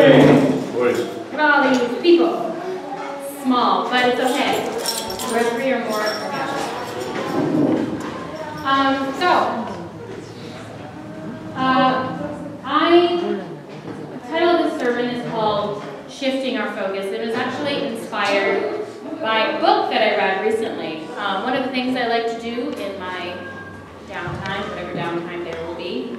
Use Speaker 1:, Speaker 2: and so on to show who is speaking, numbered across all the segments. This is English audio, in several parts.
Speaker 1: Boys.
Speaker 2: Look at all these people. Small, but it's okay. We're 3 or more. The title of this sermon is called Shifting Our Focus. It was actually inspired by a book that I read recently. One of the things I like to do in my downtime, whatever downtime there will be,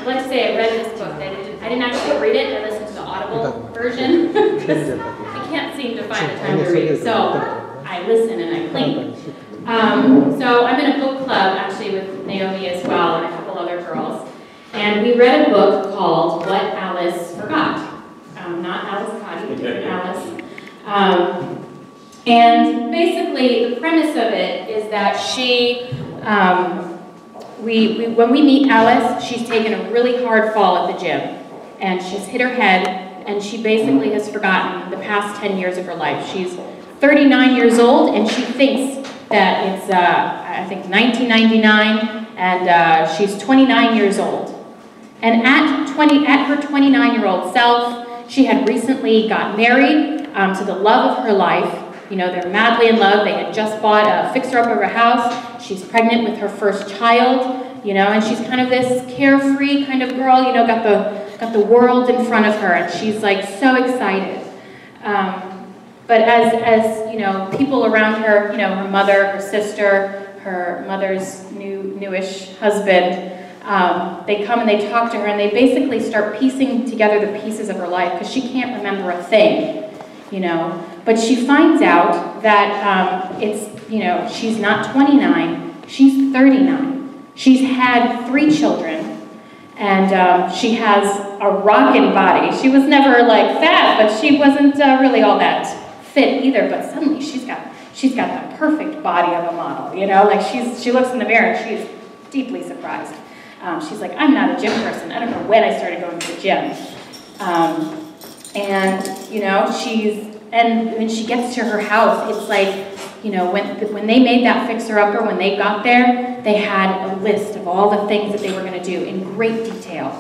Speaker 2: I'd like to say I read this book. I didn't actually read it. I listened to the Audible version because I can't seem to find the time to read. So I listen and I clean. So I'm in a book club actually with Naomi as well and a couple other girls. And we read a book called What Alice Forgot. Not Alice Cotty, but different Alice. And basically the premise of it is that she, when we meet Alice, she's taken a really hard fall at the gym. And she's hit her head, and she basically has forgotten the past 10 years of her life. She's 39 years old, and she thinks that it's, I think, 1999, and she's 29 years old. And at her 29-year-old self, she had recently got married to the love of her life. You know, they're madly in love. They had just bought a fixer-up of her house. She's pregnant with her first child, you know, and she's kind of this carefree kind of girl, you know, got the world in front of her, and she's like so excited. But as you know, people around her, you know, her mother, her sister, her mother's newish husband, they come and they talk to her, and they basically start piecing together the pieces of her life because she can't remember a thing, you know. But she finds out that you know, she's not 29, she's 39. She's had 3 children, and she has a rockin' body. She was never like fat, but she wasn't really all that fit either. But suddenly she's got the perfect body of a model, you know. Like she looks in the mirror and she's deeply surprised. She's like, I'm not a gym person. I don't know when I started going to the gym. And you know, and when she gets to her house, it's like, you know, when they made that fixer-upper, when they got there, they had a list of all the things that they were going to do in great detail,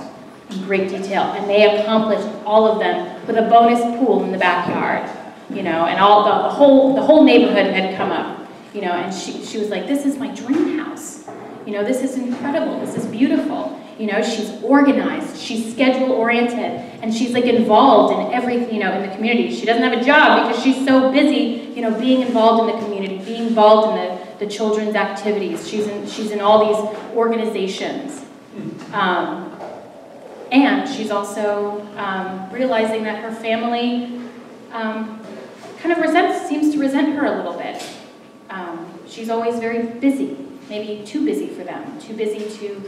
Speaker 2: and they accomplished all of them with a bonus pool in the backyard, you know, and all the whole neighborhood had come up, you know, and she was like, this is my dream house, you know, this is incredible, this is beautiful. You know, she's organized, she's schedule-oriented, and she's like involved in everything, you know, in the community. She doesn't have a job because she's so busy, you know, being involved in the community, being involved in the children's activities. She's in all these organizations. And she's also realizing that her family kind of seems to resent her a little bit. She's always very busy. Maybe too busy for them, too busy to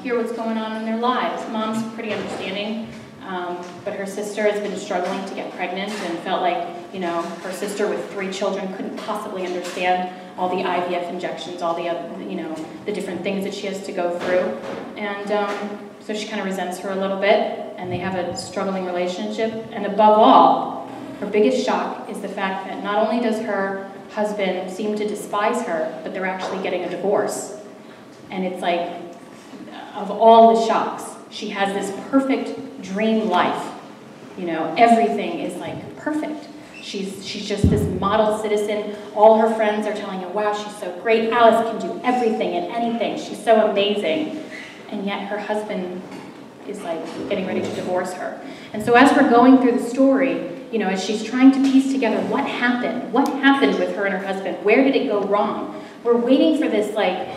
Speaker 2: hear what's going on in their lives. Mom's pretty understanding, but her sister has been struggling to get pregnant and felt like, you know, her sister with 3 children couldn't possibly understand all the IVF injections, all the other, you know, the different things that she has to go through. And so she kind of resents her a little bit, and they have a struggling relationship. And above all, her biggest shock is the fact that not only does her husband seem to despise her, but they're actually getting a divorce. And it's like, of all the shocks, she has this perfect dream life. You know, everything is like perfect. She's just this model citizen. All her friends are telling her, wow, she's so great. Alice can do everything and anything. She's so amazing. And yet her husband is like getting ready to divorce her. And so as we're going through the story, you know, as she's trying to piece together what happened with her and her husband, where did it go wrong? We're waiting for this like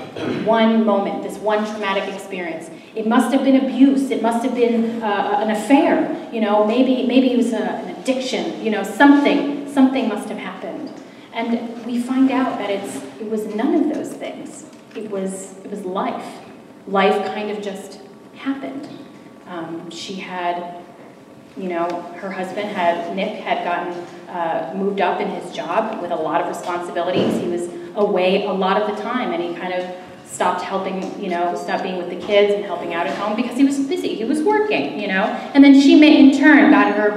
Speaker 2: one moment, this one traumatic experience. It must have been abuse. It must have been an affair. You know, maybe it was an addiction. You know, something must have happened. And we find out that it was none of those things. It was life. Life kind of just happened. She had, you know, her husband Nick had gotten moved up in his job with a lot of responsibilities. He was away a lot of the time, and he kind of stopped helping, you know, stopped being with the kids and helping out at home because he was busy. He was working, you know. And then she in turn got her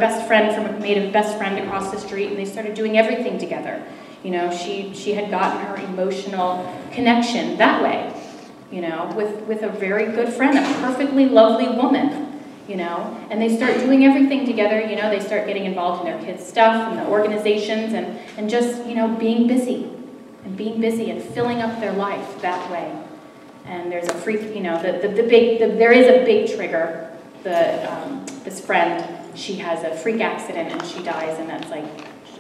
Speaker 2: made a best friend across the street, and they started doing everything together. You know, she had gotten her emotional connection that way, you know, with a very good friend, a perfectly lovely woman, you know, and they start doing everything together, you know, they start getting involved in their kids' stuff and the organizations and just, you know, being busy and filling up their life that way. And there's a freak, you know, there is a big trigger. This friend, she has a freak accident and she dies, and that's like,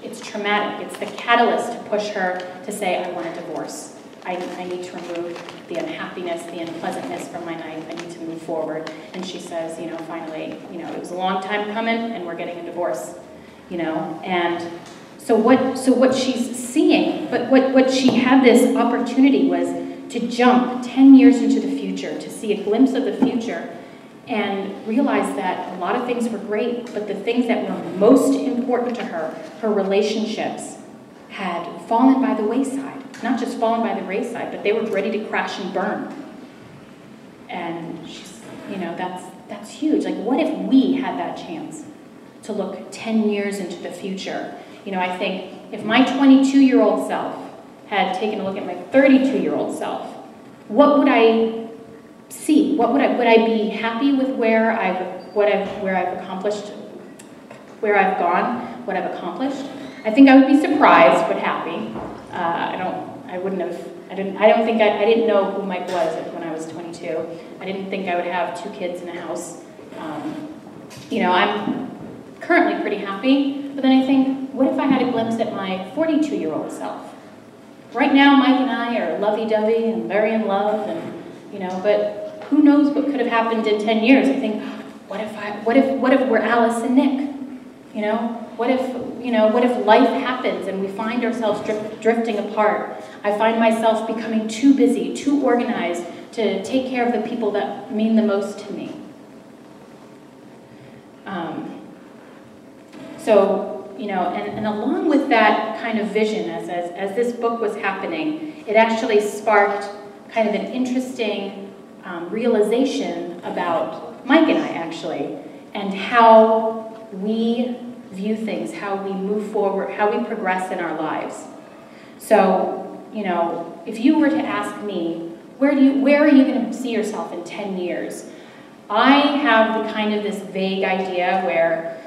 Speaker 2: it's traumatic. It's the catalyst to push her to say, I want a divorce. I need to remove the unhappiness, the unpleasantness from my life. I need to move forward. And she says, you know, finally, you know, it was a long time coming and we're getting a divorce, you know. And so what she's seeing, but what she had this opportunity was to jump 10 years into the future, to see a glimpse of the future and realize that a lot of things were great, but the things that were most important to her, her relationships, had fallen by the wayside. Not just fallen by the wayside, but they were ready to crash and burn. And she's, you know, that's huge. Like, what if we had that chance to look 10 years into the future? You know, I think if my 22-year-old self had taken a look at my 32-year-old self, what would I see? Would I be happy with where I've accomplished, where I've gone, what I've accomplished? I think I would be surprised, but happy. I didn't know who Mike was when I was 22. I didn't think I would have 2 kids in a house. You know, I'm currently pretty happy, but then I think, what if I had a glimpse at my 42-year-old self? Right now, Mike and I are lovey-dovey and very in love, and, you know, but who knows what could have happened in 10 years? I think, what if we're Alice and Nick? You know, what if life happens and we find ourselves drifting apart? I find myself becoming too busy, too organized to take care of the people that mean the most to me. So, you know, and along with that kind of vision, as this book was happening, it actually sparked kind of an interesting realization about Mike and I, actually, and how we view things, how we move forward, how we progress in our lives. So, you know, if you were to ask me, where are you going to see yourself in 10 years? I have the kind of this vague idea where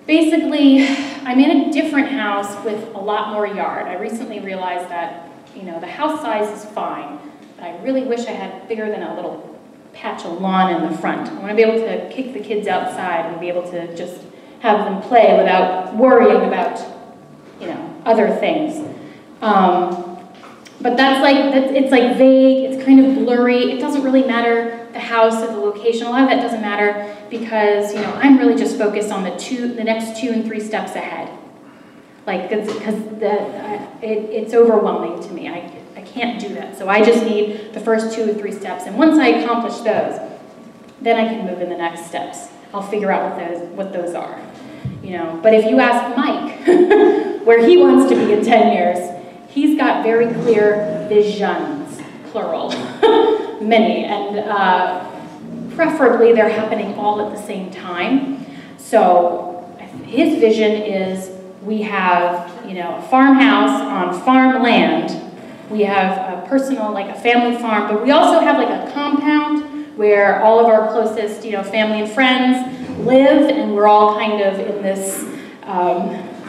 Speaker 2: basically I'm in a different house with a lot more yard. I recently realized that, you know, the house size is fine, but I really wish I had bigger than a little patch of lawn in the front. I want to be able to kick the kids outside and be able to just have them play without worrying about, you know, other things. But it's like vague, it's kind of blurry. It doesn't really matter the house or the location. A lot of that doesn't matter because, you know, I'm really just focused on the next 2 and 3 steps ahead. Like, because it's overwhelming to me. I can't do that. So I just need the first 2 or 3 steps. And once I accomplish those, then I can move in the next steps. I'll figure out what those are. You know, but if you ask Mike where he wants to be in 10 years, he's got very clear visions, plural, many, and preferably they're happening all at the same time. So his vision is we have, you know, a farmhouse on farmland. We have a personal, like a family farm, but we also have like a compound where all of our closest, you know, family and friends live, and we're all kind of in this,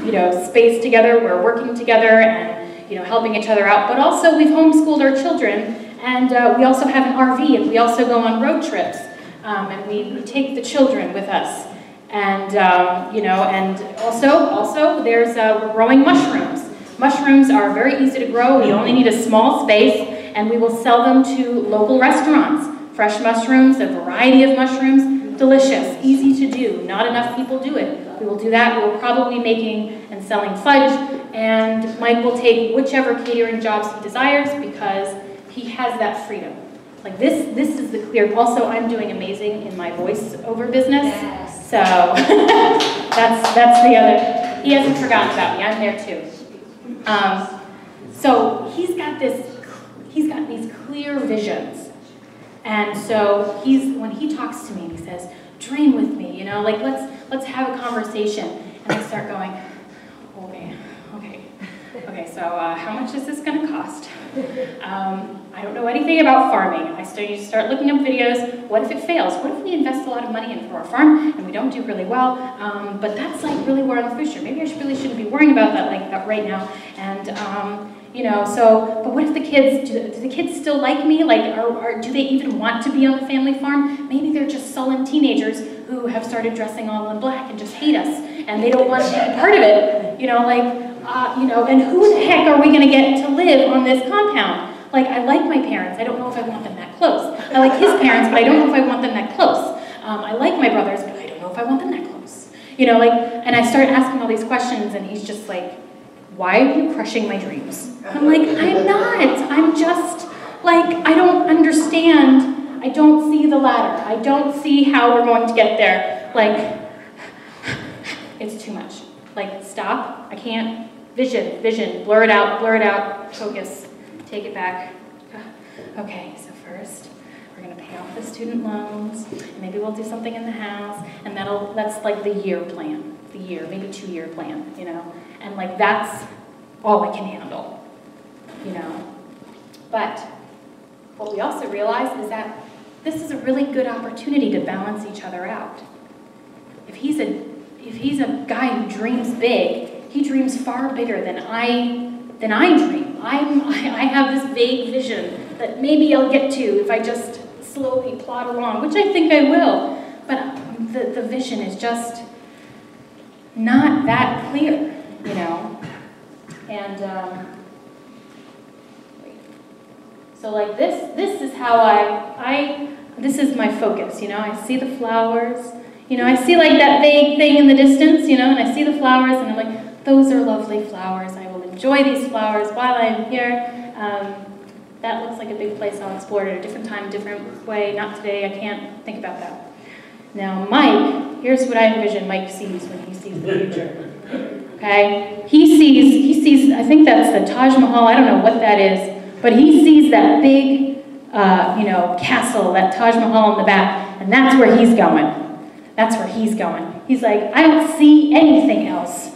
Speaker 2: you know, space together. We're working together and, you know, helping each other out. But also, we've homeschooled our children, and we also have an RV, and we also go on road trips, and we take the children with us. And you know, and also there's we're growing mushrooms. Mushrooms are very easy to grow. We only need a small space, and we will sell them to local restaurants. Fresh mushrooms, a variety of mushrooms, delicious, easy to do. Not enough people do it. We will do that. We will probably be making and selling fudge, and Mike will take whichever catering jobs he desires because he has that freedom. Like this is the clear. Also, I'm doing amazing in my voiceover business. Yes. So that's the other. He hasn't forgotten about me. I'm there too. So he's got these clear visions. And so when he talks to me and he says, dream with me, you know, like let's have a conversation. And I start going, okay. Okay, so how much is this going to cost? I don't know anything about farming. I start looking up videos. What if it fails? What if we invest a lot of money into our farm and we don't do really well? But that's like really where I'm future. Maybe I really shouldn't be worrying about that like that right now. And you know, so but what if the kids do the kids still like me? Like, or do they even want to be on the family farm? Maybe they're just sullen teenagers who have started dressing all in black and just hate us, and they don't want to be a part of it. You know, like. You know, and who the heck are we going to get to live on this compound? Like, I like my parents. I don't know if I want them that close. I like his parents, but I don't know if I want them that close. I like my brothers, but I don't know if I want them that close. You know, like, and I started asking all these questions, and he's just like, why are you crushing my dreams? I'm like, I'm not. I'm just, like, I don't understand. I don't see the ladder. I don't see how we're going to get there. Like, it's too much. Like, stop. I can't. Vision, blur it out, focus, take it back. Okay, so first, we're gonna pay off the student loans, and maybe we'll do something in the house, and that's like the year plan, maybe 2-year plan, you know? And like, that's all I can handle, you know? But what we also realize is that this is a really good opportunity to balance each other out. If he's a guy who dreams big, he dreams far bigger than I dream. I have this vague vision that maybe I'll get to if I just slowly plod along, which I think I will. But the vision is just not that clear, you know. And so like this is how this is my focus, you know. I see the flowers, you know. I see like that vague thing in the distance, you know, and I see the flowers, and I'm like, those are lovely flowers. I will enjoy these flowers while I'm here. That looks like a big place I'll explore at a different time, different way. Not today, I can't think about that. Now Mike, here's what I envision Mike sees when he sees the future. Okay? He sees, I think that's the Taj Mahal, I don't know what that is, but he sees that big, you know, castle, that Taj Mahal in the back, and that's where he's going. That's where he's going. He's like, I don't see anything else.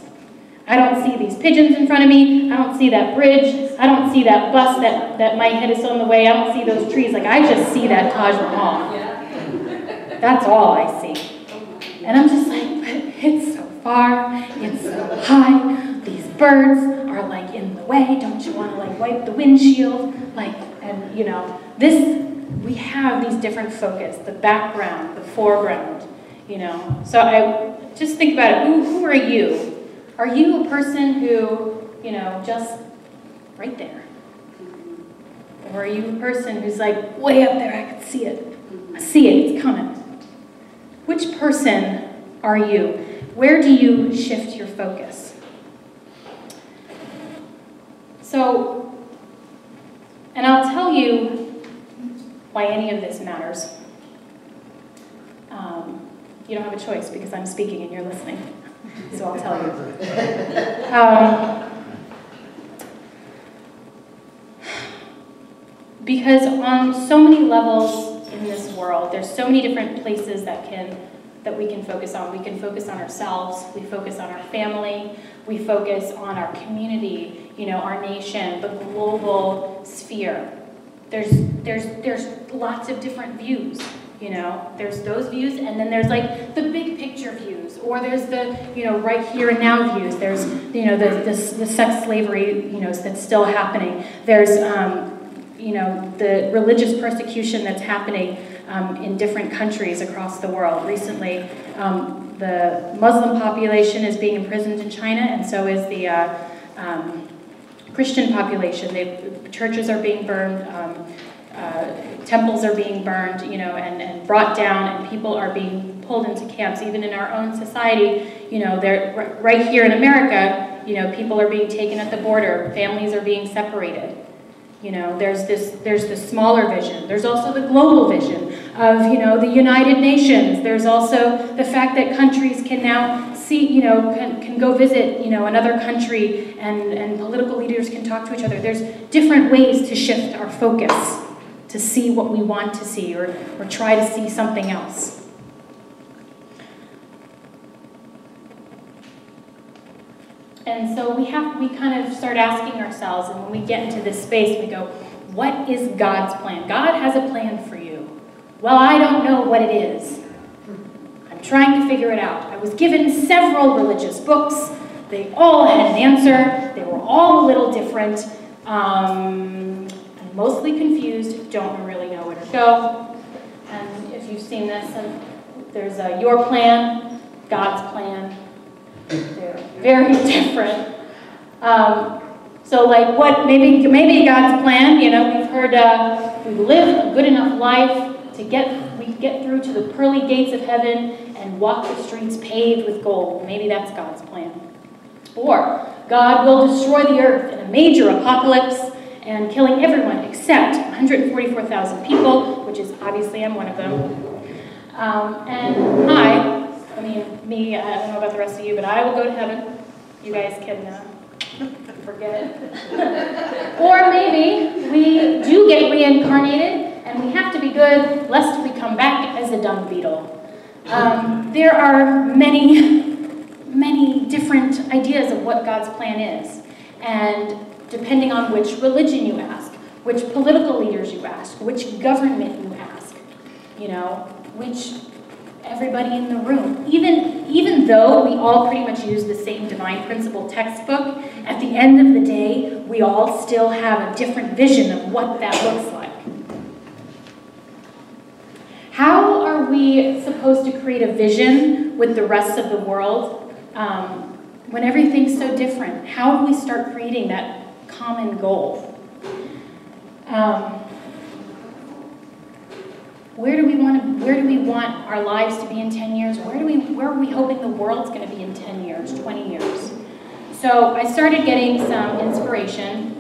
Speaker 2: I don't see these pigeons in front of me. I don't see that bridge. I don't see that bus that my head is on the way. I don't see those trees. Like, I just see that Taj Mahal. That's all I see. And I'm just like, but it's so far. It's so high. These birds are like in the way. Don't you want to like wipe the windshield? Like, and you know, we have these different focus, the background, the foreground, you know. So I just think about it. Who are you? Are you a person who, you know, just right there? Or are you a person who's like, way up there, I can see it. I see it, it's coming. Which person are you? Where do you shift your focus? So, and I'll tell you why any of this matters. You don't have a choice because I'm speaking and you're listening. So I'll tell you. Because on so many levels in this world, there's so many different places that we can focus on. We can focus on ourselves. We focus on our family. We focus on our community. You know, our nation, the global sphere. There's lots of different views. You know, there's those views, and then there's like the big picture views, or there's the, you know, right here and now views. There's, you know, the sex slavery, you know, that's still happening. There's, you know, the religious persecution that's happening in different countries across the world. Recently, the Muslim population is being imprisoned in China, and so is the Christian population. The churches are being burned. Temples are being burned, you know, and brought down, and people are being pulled into camps. Even in our own society, you know, they're right here in America, you know, people are being taken at the border, families are being separated. You know, there's this smaller vision. There's also the global vision of, you know, the United Nations. There's also the fact that countries can now see, you know, can go visit, you know, another country, and political leaders can talk to each other. There's different ways to shift our focus, to see what we want to see, or try to see something else. And so we kind of start asking ourselves, and when we get into this space, we go, what is God's plan? God has a plan for you. Well, I don't know what it is. I'm trying to figure it out. I was given several religious books. They all had an answer. They were all a little different. I'm mostly confused, don't really know where to go. And if you've seen this, there's your plan, God's plan. They're very different. So like what, maybe God's plan, we've heard we live a good enough life to get through to the pearly gates of heaven and walk the streets paved with gold. Maybe that's God's plan. Or God will destroy the earth in a major apocalypse and killing everyone except 144,000 people, which is obviously I'm one of them. And I don't know about the rest of you, but I will go to heaven. You guys can forget it. Or maybe we do get reincarnated and we have to be good lest we come back as a dung beetle. There are many different ideas of what God's plan is. And depending on which religion you ask, which political leaders you ask, which government you ask, which everybody in the room. Even though we all pretty much use the same divine principle textbook, at the end of the day, we all still have a different vision of what that looks like. How are we supposed to create a vision with the rest of the world when everything's so different? How do we start creating that common goal? Where do we want our lives to be in 10 years? Where are we hoping the world's going to be in 10 years, 20 years? So I started getting some inspiration.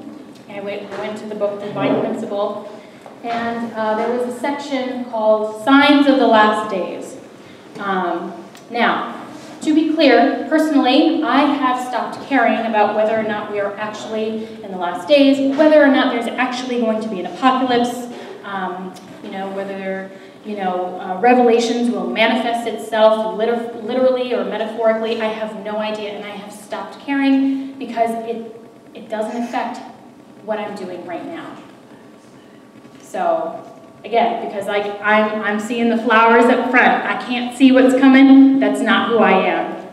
Speaker 2: I went to the book Divine Principle, and there was a section called Signs of the Last Days. Now, to be clear, personally, I have stopped caring about whether or not we are actually in the last days, whether or not there's actually going to be an apocalypse, whether, Revelations will manifest itself literally or metaphorically. I have no idea, and I have stopped caring because it doesn't affect what I'm doing right now. So, again, because I'm seeing the flowers up front. I can't see what's coming. That's not who I am.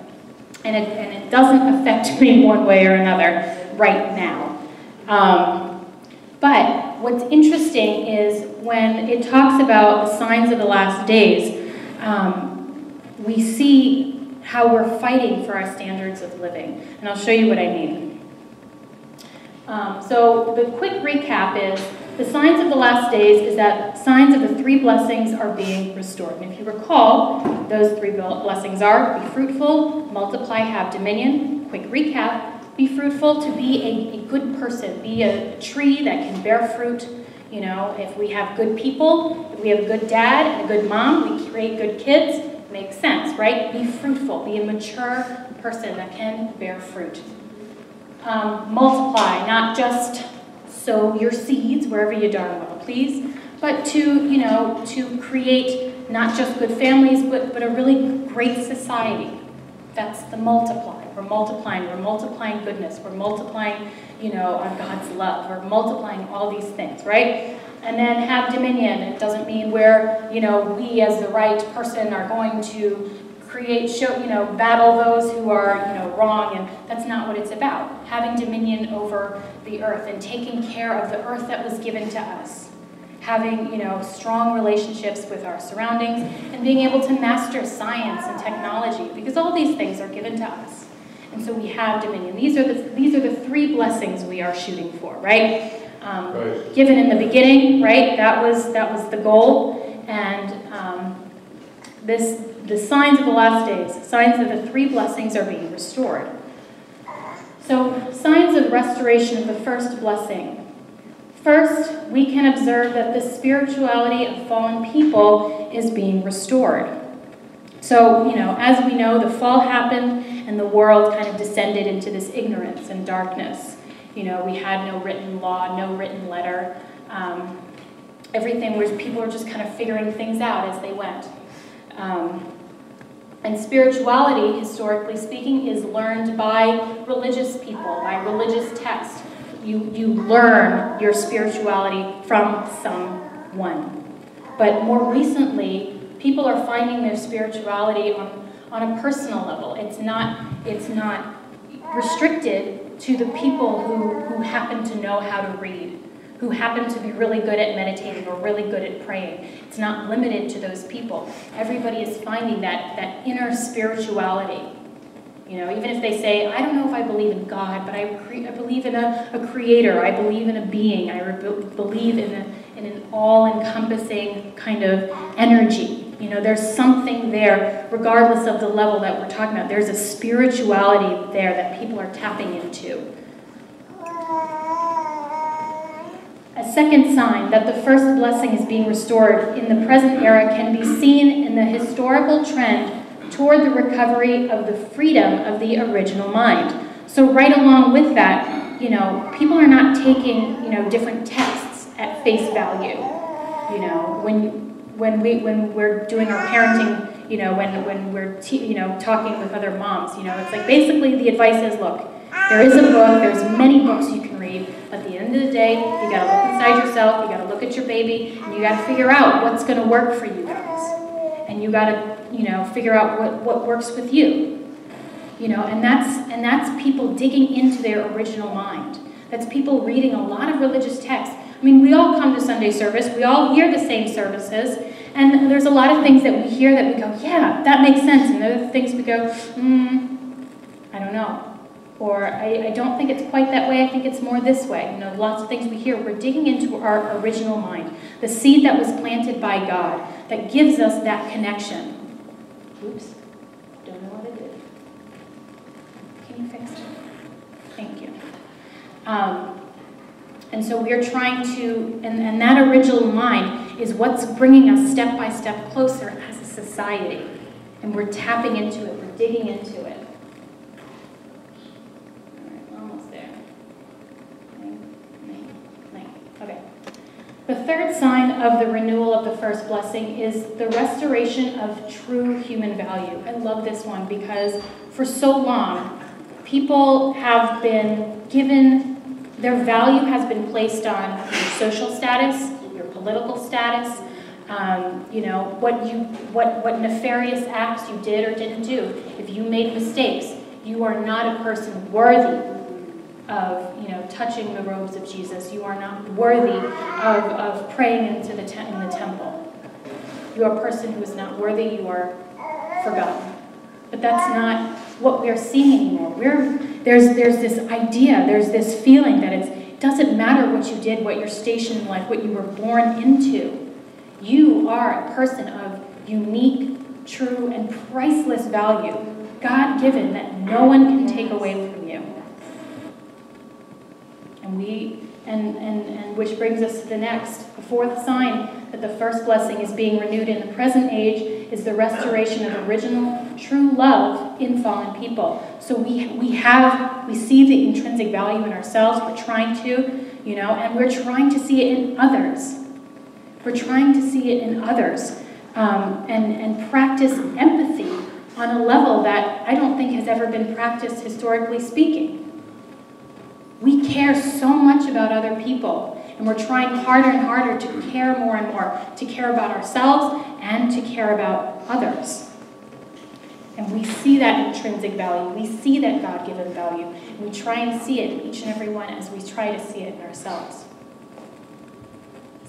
Speaker 2: And it doesn't affect me one way or another right now. But what's interesting is when it talks about the signs of the last days, we see how we're fighting for our standards of living. And I'll show you what I mean. So the quick recap is, the signs of the last days is that signs of the three blessings are being restored. And if you recall, those three blessings are: be fruitful, multiply, have dominion. Quick recap: be fruitful, to be a good person, be a tree that can bear fruit. If we have good people, if we have a good dad and a good mom, we create good kids. Makes sense, right? Be fruitful, be a mature person that can bear fruit. Multiply, not just sow your seeds wherever you darn well please, but to create not just good families, but a really great society. That's the multiply. We're multiplying goodness, we're multiplying, God's love, we're multiplying all these things, right? And then have dominion. It doesn't mean where, we as the right person are going to battle those who are, wrong, and that's not what it's about. Having dominion over the earth and taking care of the earth that was given to us. Having, strong relationships with our surroundings and being able to master science and technology, because all these things are given to us. And so we have dominion. These are the three blessings we are shooting for, right? Right. Given in the beginning, right? That was the goal. And the signs of the last days, signs of the three blessings are being restored. So, signs of restoration of the first blessing. First, we can observe that the spirituality of fallen people is being restored. So, as we know, the fall happened and the world kind of descended into this ignorance and darkness. We had no written law, no written letter. Everything was, people were just kind of figuring things out as they went. And spirituality, historically speaking, is learned by religious people, by religious texts. You learn your spirituality from someone. But more recently, people are finding their spirituality on a personal level. It's not restricted to the people who happen to know how to read, who happen to be really good at meditating or really good at praying. It's not limited to those people. Everybody is finding that inner spirituality. You know, even if they say, I don't know if I believe in God, but I believe in a creator, I believe in a being, I believe in an all-encompassing kind of energy. You know, there's something there, regardless of the level that we're talking about. There's a spirituality there that people are tapping into. A second sign that the first blessing is being restored in the present era can be seen in the historical trend toward the recovery of the freedom of the original mind. So right along with that, you know, people are not taking, you know, different texts at face value. You know, when we're doing our parenting, you know, when we're talking with other moms, you know, it's like basically the advice is, look, there is a book, there's many books you can read. At the end of the day, you got to look inside yourself, you got to look at your baby, and you got to figure out what's going to work for you guys. And you got to, you know, figure out what works with you. You know, and that's people digging into their original mind. That's people reading a lot of religious texts. I mean, we all come to Sunday service, we all hear the same services, and there's a lot of things that we hear that we go, yeah, that makes sense, and other things we go, I don't know. Or I don't think it's quite that way, I think it's more this way. You know, lots of things we hear, we're digging into our original mind, the seed that was planted by God, that gives us that connection. Oops, don't know what I did. Can you fix it? Thank you. And so we're trying to, and that original mind is what's bringing us step by step closer as a society. And we're tapping into it, we're digging into it. Okay. The third sign of the renewal of the first blessing is the restoration of true human value. I love this one because for so long, people have been given, their value has been placed on your social status, your political status, you know, what nefarious acts you did or didn't do. If you made mistakes, you are not a person worthy of, you know, touching the robes of Jesus. You are not worthy of praying in the temple. You are a person who is not worthy. You are forgotten. But that's not what we are seeing anymore. There's this idea, there's this feeling that it doesn't matter what you did, what your station in life, what you were born into. You are a person of unique, true, and priceless value, God-given, that no one can take away from you. And which brings us to the next. The fourth sign that the first blessing is being renewed in the present age is the restoration of original, true love in fallen people. So we see the intrinsic value in ourselves. We're trying to, you know, and we're trying to see it in others. We're trying to see it in others and practice empathy on a level that I don't think has ever been practiced historically speaking. We care so much about other people, and we're trying harder and harder to care more and more, to care about ourselves and to care about others. And we see that intrinsic value, we see that God-given value, and we try and see it in each and every one as we try to see it in ourselves.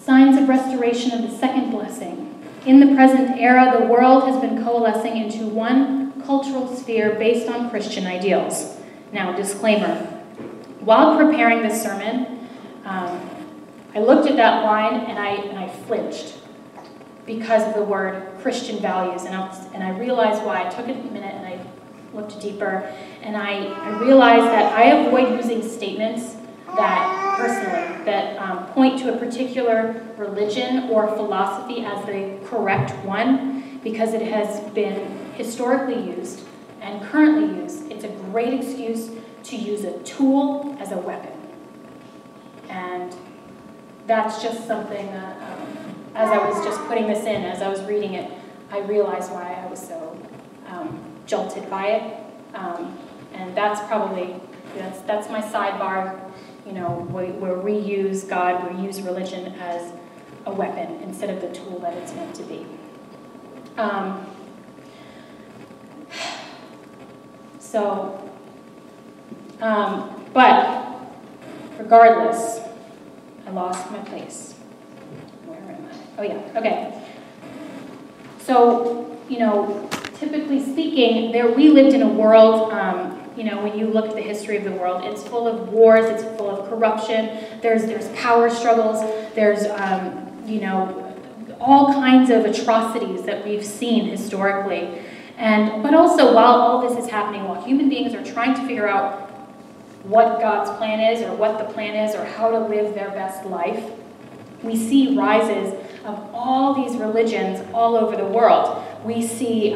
Speaker 2: Signs of restoration of the second blessing. In the present era, the world has been coalescing into one cultural sphere based on Christian ideals. Now, disclaimer. While preparing this sermon, I looked at that line and I flinched because of the word Christian values, and I realized why. I took a minute and I looked deeper, and I realized that I avoid using statements that personally that point to a particular religion or philosophy as the correct one, because it has been historically used and currently used. It's a great excuse to use a tool as a weapon. And that's just something that, as I was just putting this in, as I was reading it, I realized why I was so jolted by it. And that's probably, that's my sidebar, where we use God, we use religion as a weapon instead of the tool that it's meant to be. But regardless, I lost my place. Where am I? Oh yeah, okay. So, typically speaking, we lived in a world, when you look at the history of the world, it's full of wars, it's full of corruption, there's power struggles, there's, all kinds of atrocities that we've seen historically. But also, while all this is happening, while human beings are trying to figure out what God's plan is, or what the plan is, or how to live their best life, we see rises of all these religions all over the world. We see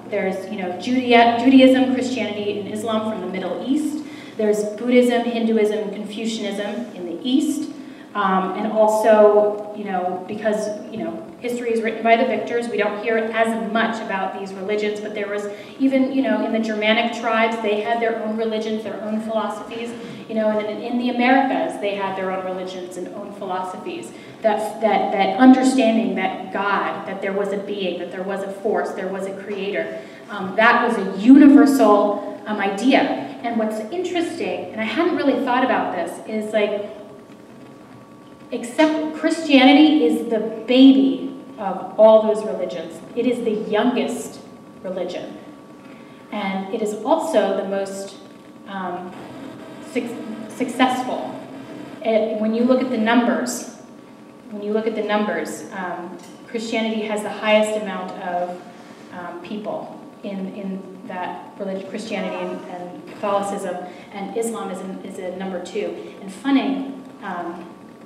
Speaker 2: there's Judaism, Christianity, and Islam from the Middle East. There's Buddhism, Hinduism, and Confucianism in the East. And also, because, history is written by the victors, we don't hear as much about these religions, but there was even, in the Germanic tribes, they had their own religions, their own philosophies, and in the Americas, they had their own religions and own philosophies. That understanding that God, that there was a being, that there was a force, there was a creator, that was a universal idea. And what's interesting, and I hadn't really thought about this, is except Christianity is the baby of all those religions. It is the youngest religion. And it is also the most successful. When you look at the numbers, Christianity has the highest amount of people in that religion, Christianity and Catholicism, and Islam is a number 2. And funny,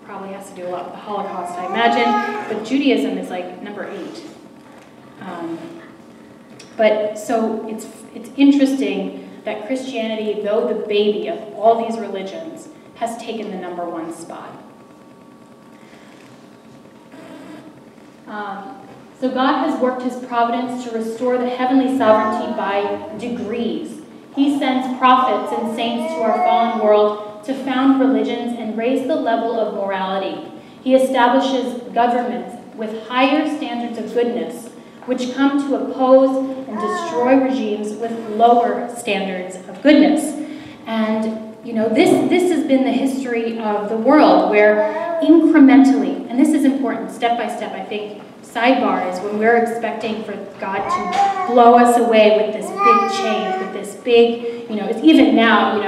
Speaker 2: probably has to do a lot with the Holocaust, I imagine, but Judaism is like number 8. But so it's interesting that Christianity, though the baby of all these religions, has taken the number 1 spot. So God has worked his providence to restore the heavenly sovereignty by degrees. He sends prophets and saints to our fallen world to found religions and raise the level of morality. He establishes governments with higher standards of goodness, which come to oppose and destroy regimes with lower standards of goodness. And this has been the history of the world, where incrementally, and this is important, step by step, I think, sidebar is when we're expecting for God to blow us away with this big change, with this big, it's even now,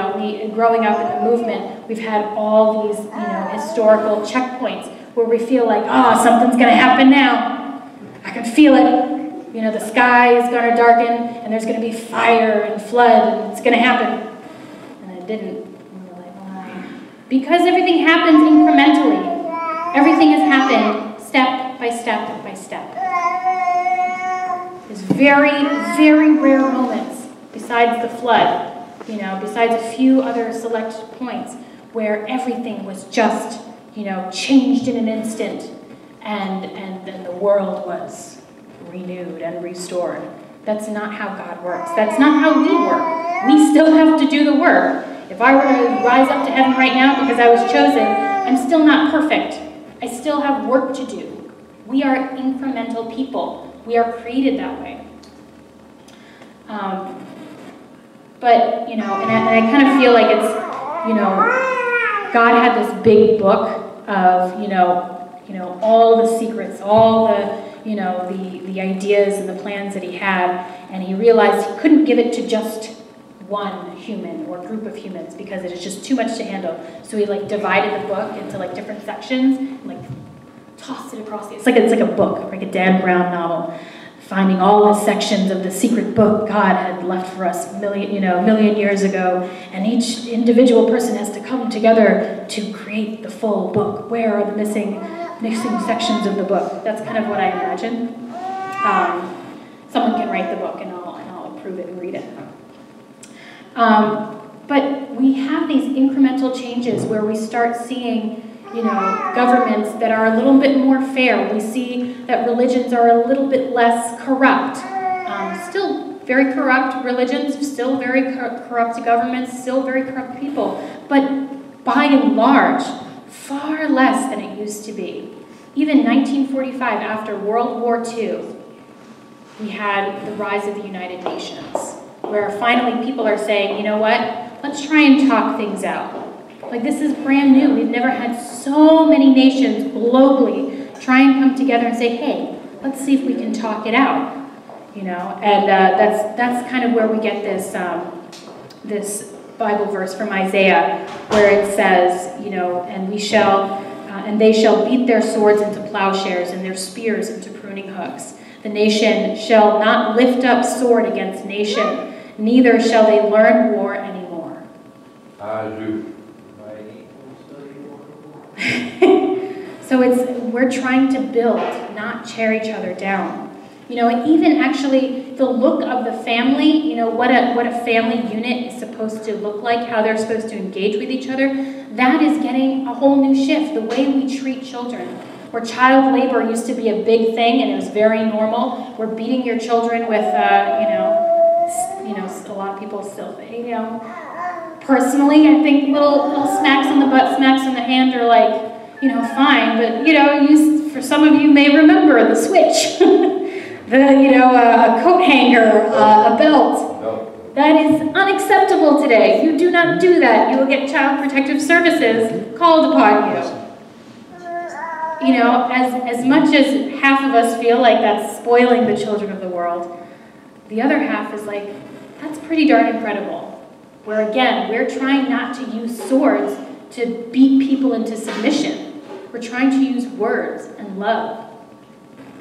Speaker 2: growing up in the movement, we've had all these, historical checkpoints where we feel like, something's going to happen now. I can feel it. The sky is going to darken, and there's going to be fire and flood, and it's going to happen. And it didn't. And we're like, why? Because everything happens incrementally. Everything has happened step by step by step. There's very, very rare moments besides the flood, besides a few other select points where everything was just, changed in an instant, and then the world was renewed and restored. That's not how God works. That's not how we work. We still have to do the work. If I were to rise up to heaven right now because I was chosen, I'm still not perfect. I still have work to do. We are incremental people. We are created that way. But, and I kind of feel like it's, God had this big book of, all the secrets, all the ideas and the plans that he had, and he realized he couldn't give it to just one human or group of humans because it is just too much to handle. So he divided the book into different sections and tossed it across it's like a book, like a Dan Brown novel, finding all the sections of the secret book God had left for us a million years ago, and each individual person has to come together to create the full book. Where are the missing sections of the book? That's kind of what I imagine. Someone can write the book, and I'll approve it and read it. But we have these incremental changes where we start seeing governments that are a little bit more fair. We see that religions are a little bit less corrupt. Still very corrupt religions, still very corrupt governments, still very corrupt people. But by and large, far less than it used to be. Even 1945, after World War II, we had the rise of the United Nations, where finally people are saying, you know what, let's try and talk things out. Like, this is brand new. We've never had so many nations globally try and come together and say, hey, let's see if we can talk it out. You know, and that's kind of where we get this this Bible verse from Isaiah, where it says, you know, and they shall beat their swords into plowshares and their spears into pruning hooks. The nation shall not lift up sword against nation, neither shall they learn war anymore. So we're trying to build, not tear each other down. You know, and even actually the look of the family, you know, what a family unit is supposed to look like, how they're supposed to engage with each other, that is getting a whole new shift. The way we treat children, where child labor used to be a big thing and it was very normal. We're beating your children with, you know, a lot of people still think, you know. Personally, I think little smacks on the butt, smacks on the hand are like, you know, fine. But, you know, for some of you may remember the switch. A coat hanger, a belt. That is unacceptable today. You do not do that. You will get Child Protective Services called upon you. You know, as much as half of us feel like that's spoiling the children of the world, the other half is like, that's pretty darn incredible. Where again, we're trying not to use swords to beat people into submission. We're trying to use words and love.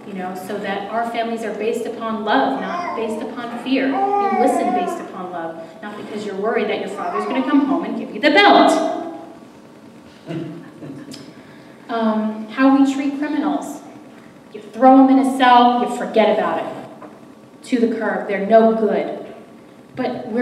Speaker 2: You know, so that our families are based upon love, not based upon fear. You listen based upon love, not because you're worried that your father's going to come home and give you the belt. How we treat criminals. You throw them in a cell, you forget about it. To the curb, they're no good. But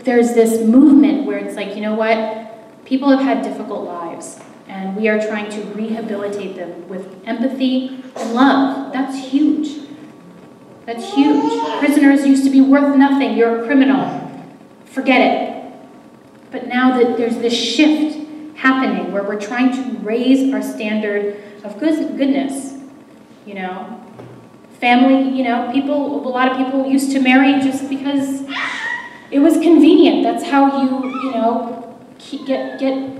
Speaker 2: there's this movement where it's like, you know what? People have had difficult lives. And we are trying to rehabilitate them with empathy and love. That's huge. That's huge. Prisoners used to be worth nothing. You're a criminal. Forget it. But now that there's this shift happening where we're trying to raise our standard of goodness, you know. Family, you know, a lot of people used to marry just because it was convenient. That's how you know, get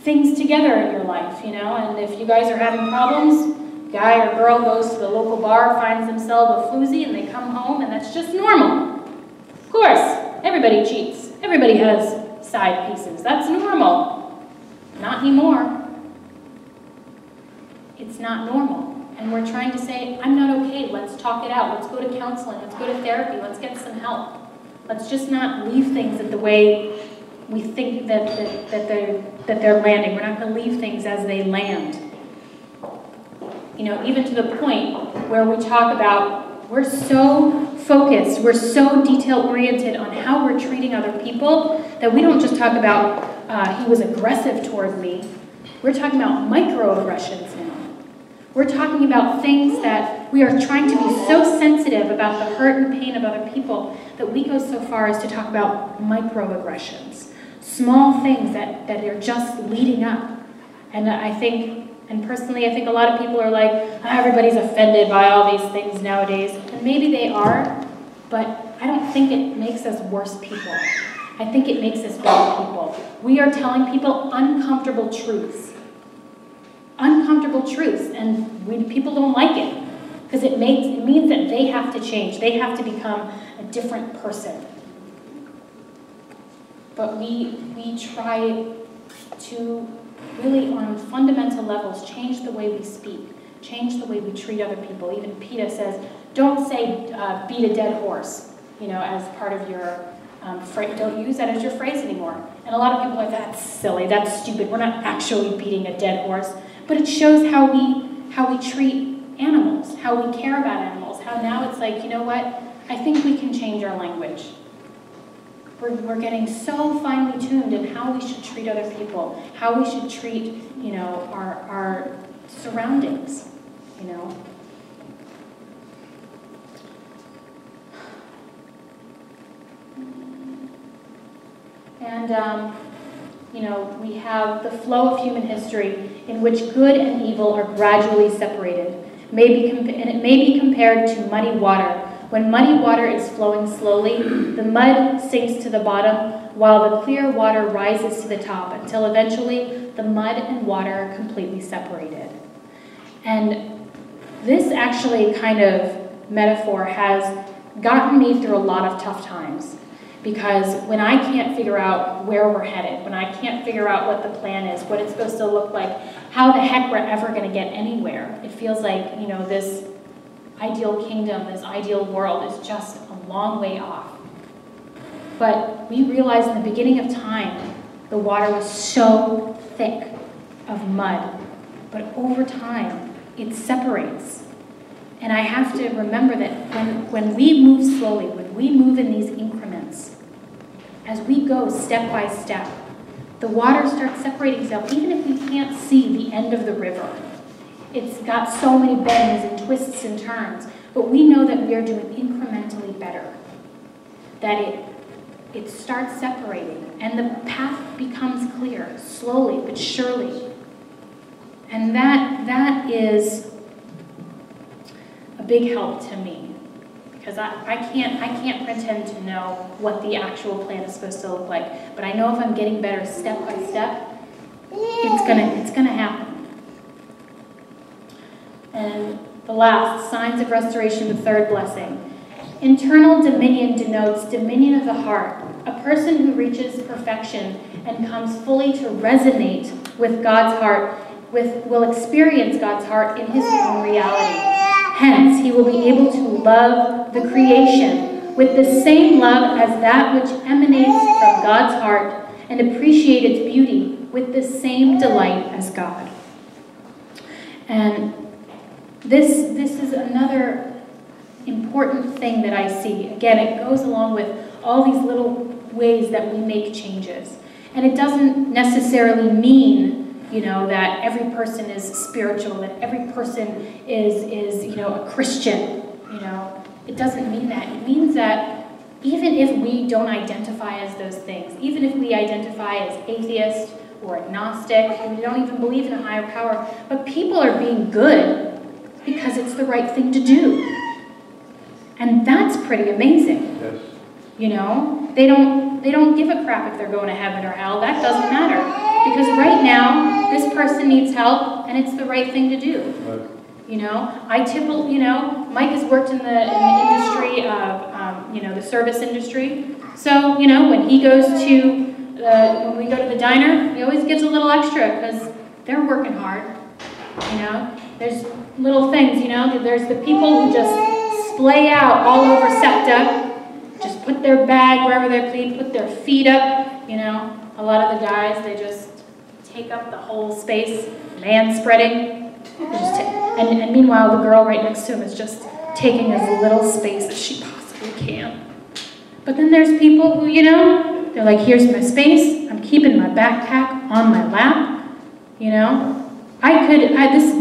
Speaker 2: things together in your life, you know, and if you guys are having problems, guy or girl goes to the local bar, finds themselves a floozy, and they come home, and that's just normal. Of course, everybody cheats. Everybody has side pieces. That's normal. Not anymore. It's not normal. And we're trying to say, I'm not okay, let's talk it out. Let's go to counseling, let's go to therapy, let's get some help. Let's just not leave things the way we think that they're landing. We're not going to leave things as they land. You know, even to the point where we talk about, we're so focused, we're so detail-oriented on how we're treating other people that we don't just talk about, he was aggressive toward me. We're talking about microaggressions now. We're talking about things that we are trying to be so sensitive about the hurt and pain of other people that we go so far as to talk about microaggressions. Small things that are just leading up. And I think, and personally, I think a lot of people are like, everybody's offended by all these things nowadays. And maybe they are, but I don't think it makes us worse people. I think it makes us better people. We are telling people uncomfortable truths. Uncomfortable truths, and people don't like it. Because it means that they have to change. They have to become a different person. But we try to really, on fundamental levels, change the way we speak, change the way we treat other people. Even PETA says, don't say beat a dead horse, you know, as part of your phrase. Don't use that as your phrase anymore. And a lot of people are like, that's silly, that's stupid. We're not actually beating a dead horse. But it shows how we treat animals, how we care about animals, how now it's like, you know what, I think we can change our language. We're getting so finely tuned in how we should treat other people, how we should treat, you know, our surroundings, you know. And, you know, we have the flow of human history in which good and evil are gradually separated. And it may be compared to muddy water. When muddy water is flowing slowly, the mud sinks to the bottom while the clear water rises to the top until eventually the mud and water are completely separated. And this actually kind of metaphor has gotten me through a lot of tough times. Because when I can't figure out where we're headed, when I can't figure out what the plan is, what it's supposed to look like, how the heck we're ever going to get anywhere, it feels like, you know, this ideal kingdom, this ideal world is just a long way off. But we realized in the beginning of time, the water was so thick of mud. But over time, it separates. And I have to remember that when we move slowly, when we move in these increments, as we go step by step, the water starts separating itself, even if we can't see the end of the river. It's got so many bends and twists and turns, but we know that we are doing incrementally better, that it starts separating, and the path becomes clear, slowly but surely. And that is a big help to me, because I can't pretend to know what the actual plan is supposed to look like, but I know if I'm getting better step by step, it's gonna happen. And the last, signs of restoration, the third blessing. Internal dominion denotes dominion of the heart. A person who reaches perfection and comes fully to resonate with God's heart will experience God's heart in his own reality. Hence, he will be able to love the creation with the same love as that which emanates from God's heart and appreciate its beauty with the same delight as God. And this is another important thing that I see. Again, it goes along with all these little ways that we make changes. And it doesn't necessarily mean, you know, that every person is spiritual, that every person is you know, a Christian, you know. It doesn't mean that. It means that even if we don't identify as those things, even if we identify as atheist or agnostic, and we don't even believe in a higher power, but people are being good because it's the right thing to do. And that's pretty amazing.
Speaker 1: Yes.
Speaker 2: You know, they don't give a crap if they're going to heaven or hell. That doesn't matter. Because right now, this person needs help, and it's the right thing to do.
Speaker 1: Right.
Speaker 2: You know, you know, Mike has worked in the industry of, you know, the service industry. So, you know, when he goes to, when we go to the diner, he always gives a little extra because they're working hard. You know, there's little things, you know, there's the people who just splay out all over SEPTA, just put their bag wherever they please, put their feet up, you know. A lot of the guys, they just take up the whole space, man spreading. And meanwhile, the girl right next to him is just taking as little space as she possibly can. But then there's people who, you know, they're like, here's my space, I'm keeping my backpack on my lap, you know.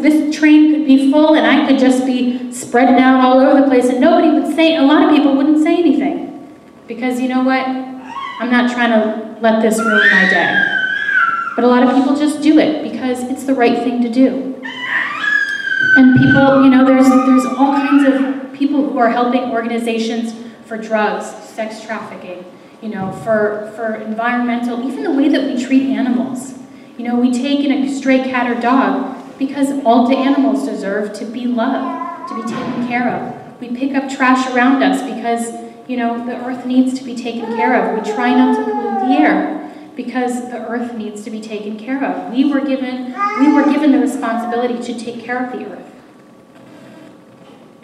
Speaker 2: This train could be full and I could just be spreading out all over the place and nobody would say, a lot of people wouldn't say anything. Because you know what? I'm not trying to let this ruin my day. But a lot of people just do it because it's the right thing to do. And people, you know, there's all kinds of people who are helping organizations for drugs, sex trafficking, you know, for environmental, even the way that we treat animals. You know, we take in a stray cat or dog because all the animals deserve to be loved, to be taken care of. We pick up trash around us because, you know, the earth needs to be taken care of. We try not to pollute the air because the earth needs to be taken care of. We were given the responsibility to take care of the earth.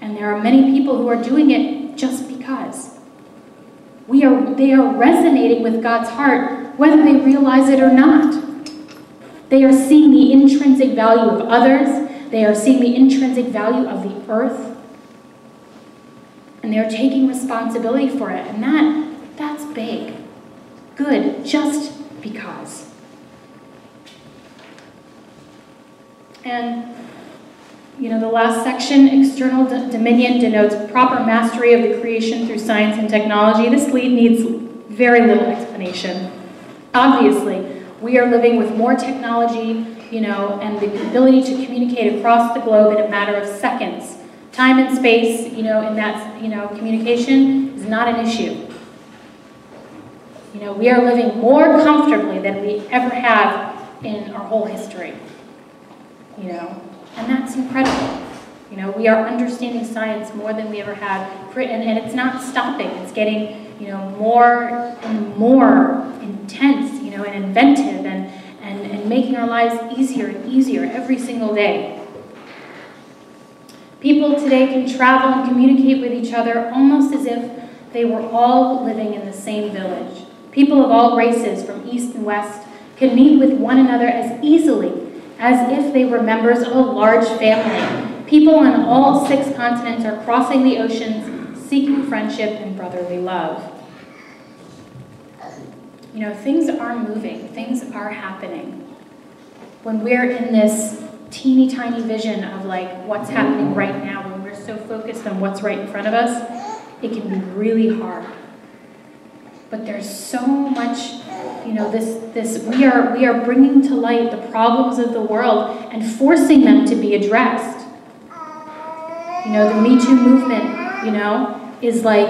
Speaker 2: And there are many people who are doing it just because. They are resonating with God's heart, whether they realize it or not. They are seeing the intrinsic value of others. They are seeing the intrinsic value of the earth. And they're taking responsibility for it. And that's big. Good, just because. And, you know, the last section, external dominion, denotes proper mastery of the creation through science and technology. This needs very little explanation. Obviously, we are living with more technology, you know, and the ability to communicate across the globe in a matter of seconds. Time and space, you know, in that, you know, communication is not an issue. You know, we are living more comfortably than we ever have in our whole history. You know, and that's incredible. You know, we are understanding science more than we ever have, and it's not stopping. It's getting, you know, more and more intense, you know, and inventive, and making our lives easier and easier every single day. People today can travel and communicate with each other almost as if they were all living in the same village. People of all races from east and west can meet with one another as easily as if they were members of a large family. People on all 6 continents are crossing the oceans, seeking friendship and brotherly love. You know, things are moving, things are happening. When we're in this teeny tiny vision of like what's happening right now, when we're so focused on what's right in front of us, it can be really hard. But there's so much, you know, we are bringing to light the problems of the world and forcing them to be addressed. You know, the Me Too movement, you know, is like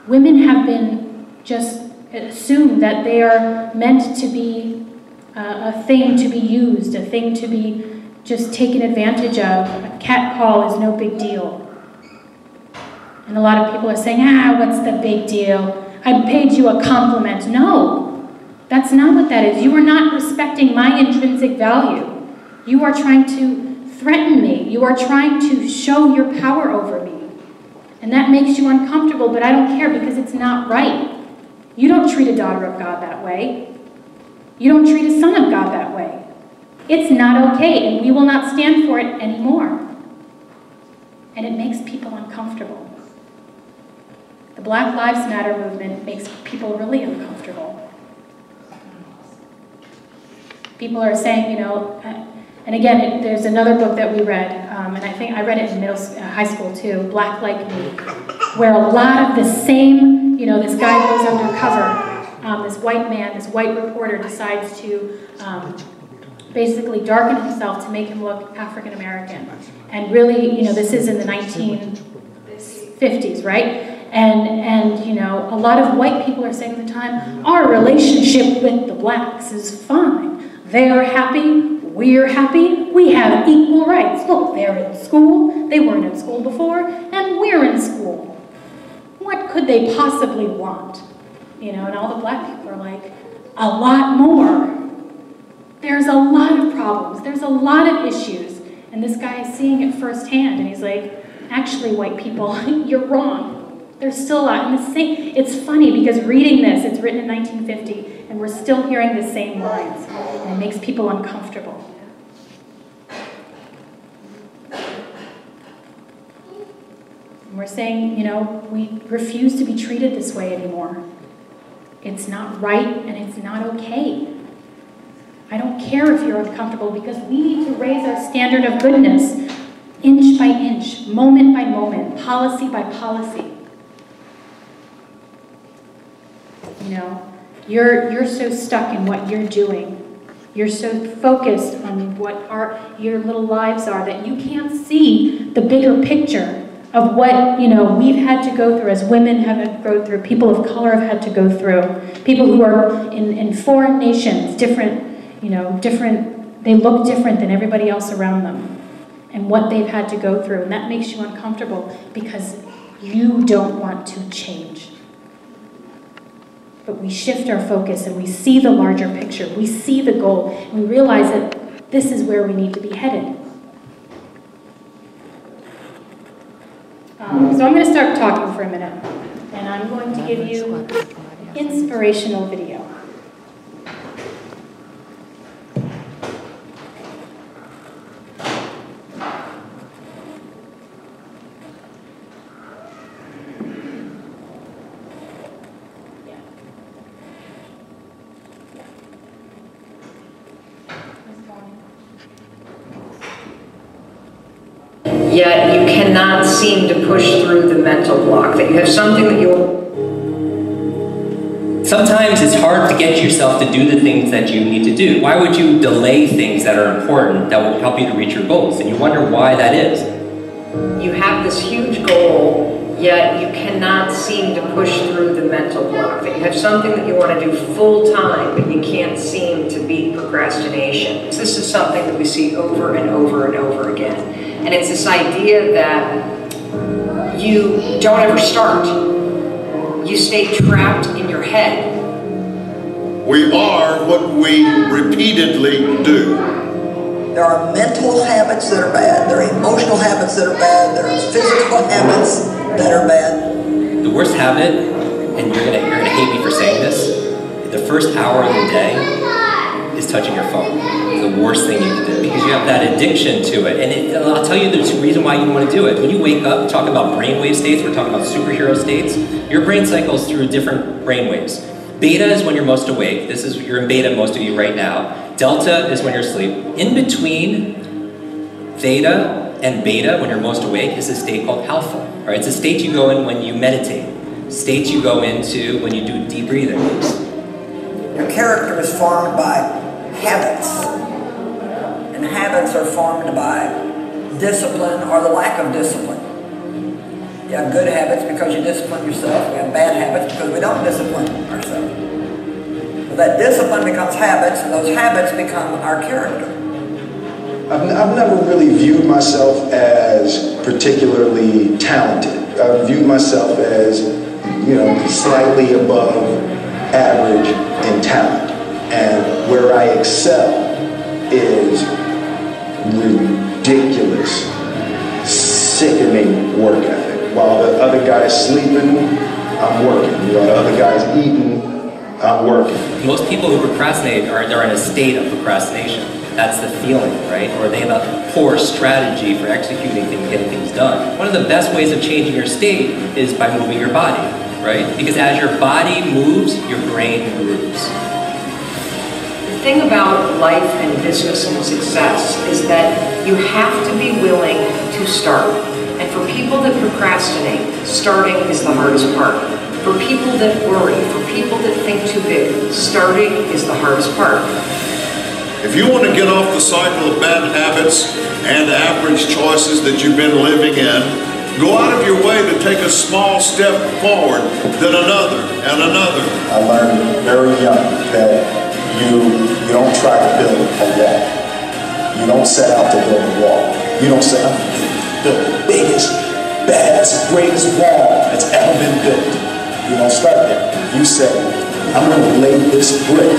Speaker 2: women have been just assumed that they are meant to be a thing to be used, a thing to be just taken advantage of. A catcall is no big deal. And a lot of people are saying, what's the big deal? I paid you a compliment. No, that's not what that is. You are not respecting my intrinsic value. You are trying to threaten me. You are trying to show your power over me. And that makes you uncomfortable, but I don't care because it's not right. You don't treat a daughter of God that way. You don't treat a son of God that way. It's not okay, and we will not stand for it anymore. And it makes people uncomfortable. The Black Lives Matter movement makes people really uncomfortable. People are saying, you know, and again, there's another book that we read, and I think I read it in high school too, Black Like Me, where a lot of the same, you know, this guy goes undercover. This white man, this white reporter decides to basically darken himself to make him look African American. And really, you know, this is in the 1950s, right? And you know, a lot of white people are saying at the time, our relationship with the blacks is fine. They are happy, we're happy, we have equal rights. Look, they're in school, they weren't in school before, and we're in school. What could they possibly want? You know, and all the black people are like, a lot more. There's a lot of problems. There's a lot of issues. And this guy is seeing it firsthand. And he's like, actually, white people, you're wrong. There's still a lot. And the same, it's funny because reading this, it's written in 1950, and we're still hearing the same lines. And it makes people uncomfortable. And we're saying, you know, we refuse to be treated this way anymore. It's not right and it's not okay. I don't care if you're uncomfortable because we need to raise our standard of goodness inch by inch, moment by moment, policy by policy. You know, you're so stuck in what you're doing. You're so focused on what your little lives are that you can't see the bigger picture of what, you know, we've had to go through as women have had to go through, people of color have had to go through, people who are in foreign nations, different, you know, they look different than everybody else around them, and what they've had to go through, and that makes you uncomfortable because you don't want to change. But we shift our focus and we see the larger picture, we see the goal, and we realize that this is where we need to be headed. So I'm going to start talking for a minute, and I'm going to give you inspirational video.
Speaker 1: Yet you cannot seem to push through the mental block, that you have something that you'll...
Speaker 3: Sometimes it's hard to get yourself to do the things that you need to do. Why would you delay things that are important that will help you to reach your goals? And you wonder why that is.
Speaker 1: You have this huge goal, yet you cannot seem to push through the mental block. That you have something that you want to do full time, but you can't seem to beat procrastination. This is something that we see over and over and over again. And it's this idea that you don't ever start. You stay trapped in your head.
Speaker 4: We are what we repeatedly do.
Speaker 5: There are mental habits that are bad, there are emotional habits that are bad, there are physical habits that are bad.
Speaker 3: The worst habit, and you're gonna hate me for saying this, the first hour of the day is touching your phone. It's the worst thing you can do because you have that addiction to it. And I'll tell you there's a reason why you want to do it. When you wake up, talk about brainwave states, we're talking about superhero states, your brain cycles through different brainwaves. Beta is when you're most awake. You're in beta, most of you right now. Delta is when you're asleep. In between theta and beta, when you're most awake, is a state called alpha. Right? It's a state you go in when you meditate. States you go into when you do deep breathing.
Speaker 5: Your character is formed by habits. And habits are formed by discipline or the lack of discipline. You have good habits because you discipline yourself. We have bad habits because we don't discipline ourselves. So that discipline becomes habits, and those habits become our character.
Speaker 6: I've never really viewed myself as particularly talented. I've viewed myself as, slightly above average in talent. And where I excel is ridiculous, sickening work ethic. While the other guy's sleeping, I'm working. While the other guy's eating, I'm working.
Speaker 3: Most people who procrastinate they're in a state of procrastination. That's the feeling, right? Or they have a poor strategy for executing things, getting things done. One of the best ways of changing your state is by moving your body, right? Because as your body moves, your brain moves.
Speaker 1: The thing about life and business and success is that you have to be willing to start. And for people that procrastinate, starting is the hardest part. For people that worry, for people that think too big, starting is the hardest part.
Speaker 4: If you want to get off the cycle of bad habits and average choices that you've been living in, go out of your way to take a small step forward, then another and another.
Speaker 6: I learned very young that you don't try to build a wall. You don't set out to build a wall. You don't say, I'm going to build the biggest, baddest, greatest wall that's ever been built. You don't start there. You say, I'm going to lay this brick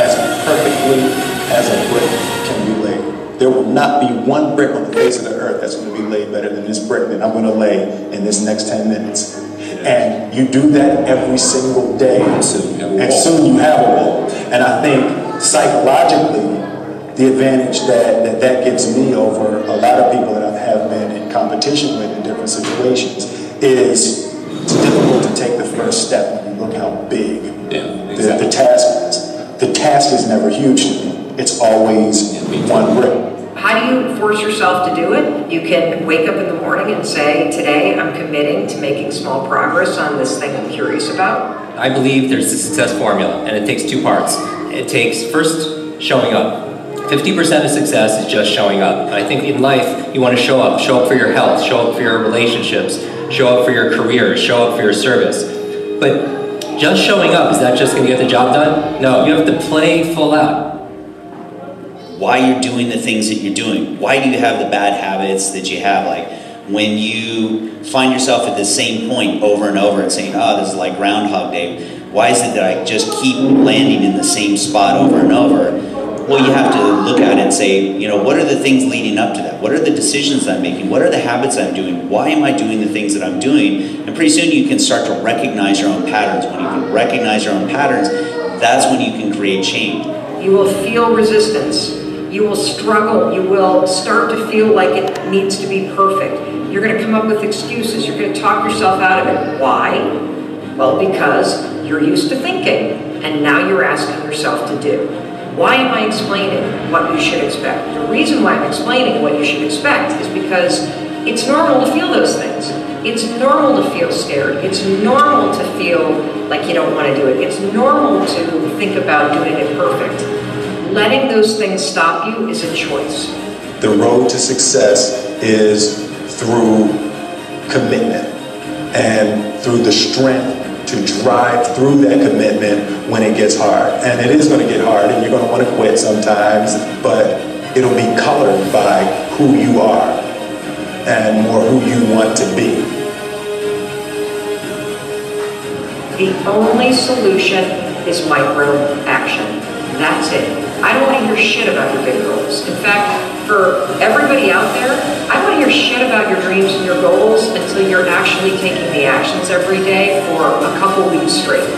Speaker 6: as perfectly as a brick can be laid. There will not be one brick on the face of the earth that's going to be laid better than this brick that I'm going to lay in this next 10 minutes. And you do that every single day, and soon you have a wall. And I think psychologically, the advantage that gives me over a lot of people that I have been in competition with in different situations is it's difficult to take the first step when you look how big the task is. The task is never huge to me. It's always one brick.
Speaker 1: How do you force yourself to do it? You can wake up in the morning and say, today I'm committing to making small progress on this thing I'm curious about.
Speaker 3: I believe there's a success formula, and it takes two parts. It takes, first, showing up. 50% of success is just showing up. And I think in life, you want to show up. Show up for your health, show up for your relationships, show up for your career, show up for your service. But just showing up, is that just going to get the job done? No, you have to play full out.
Speaker 7: Why you're doing the things that you're doing. Why do you have the bad habits that you have? Like when you find yourself at the same point over and over and saying, oh, this is like Groundhog Day. Why is it that I just keep landing in the same spot over and over? Well, you have to look at it and say, what are the things leading up to that? What are the decisions I'm making? What are the habits I'm doing? Why am I doing the things that I'm doing? And pretty soon you can start to recognize your own patterns. When you can recognize your own patterns, that's when you can create change.
Speaker 1: You will feel resistance. You will struggle. You will start to feel like it needs to be perfect. You're going to come up with excuses. You're going to talk yourself out of it. Why? Well, because you're used to thinking, and now you're asking yourself to do. Why am I explaining what you should expect? The reason why I'm explaining what you should expect is because it's normal to feel those things. It's normal to feel scared. It's normal to feel like you don't want to do it. It's normal to think about doing it perfect. Letting those things stop you is a choice.
Speaker 6: The road to success is through commitment and through the strength to drive through that commitment when it gets hard. And it is going to get hard and you're going to want to quit sometimes, but it'll be colored by who you are and more who you want to be.
Speaker 1: The only solution is micro action. That's it. I don't want to hear shit about your big goals. In fact, for everybody out there, I don't want to hear shit about your dreams and your goals until you're actually taking the actions every day for a couple weeks straight.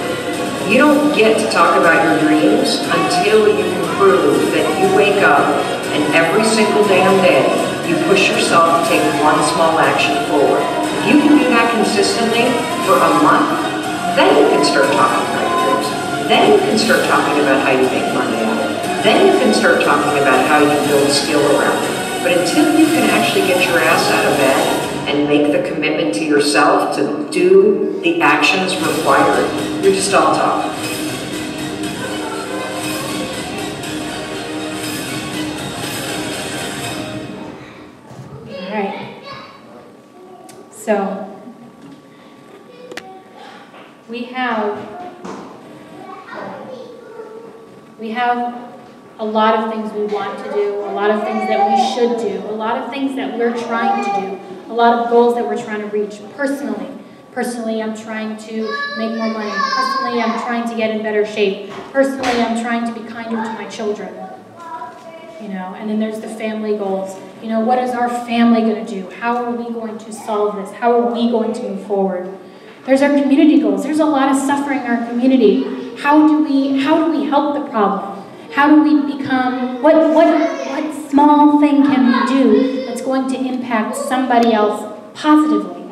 Speaker 1: You don't get to talk about your dreams until you can prove that you wake up and every single damn day you push yourself to take one small action forward. If you can do that consistently for a month, then you can start talking about your dreams. Then you can start talking about how you make money out of it. Then you can start talking about how you build skill around it. But until you can actually get your ass out of bed and make the commitment to yourself to do the actions required, you're just all talk.
Speaker 2: All right. So, we have a lot of things we want to do, a lot of things that we should do, a lot of things that we're trying to do, a lot of goals that we're trying to reach personally. Personally, I'm trying to make more money. Personally, I'm trying to get in better shape. Personally, I'm trying to be kinder to my children. You know, and then there's the family goals. You know, what is our family going to do? How are we going to solve this? How are we going to move forward? There's our community goals. There's a lot of suffering in our community. How do we help the problem? How do we become, what small thing can we do that's going to impact somebody else positively?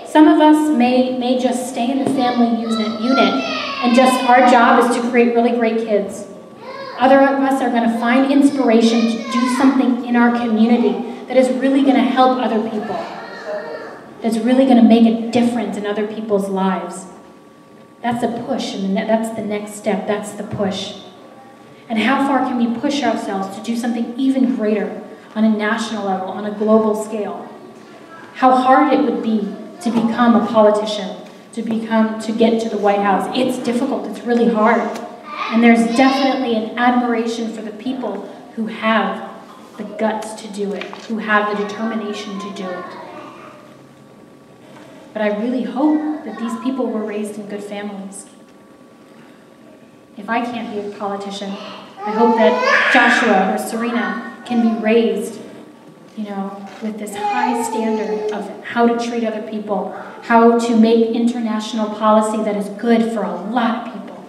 Speaker 2: Some of us may just stay in the family unit and just our job is to create really great kids. Other of us are going to find inspiration to do something in our community that is really going to help other people, that's really going to make a difference in other people's lives. That's a push, and that's the next step. That's the push. And how far can we push ourselves to do something even greater on a national level, on a global scale? How hard it would be to become a politician, to get to the White House. It's difficult, it's really hard. And there's definitely an admiration for the people who have the guts to do it, who have the determination to do it. But I really hope that these people were raised in good families. If I can't be a politician, I hope that Joshua or Serena can be raised, you know, with this high standard of how to treat other people, how to make international policy that is good for a lot of people.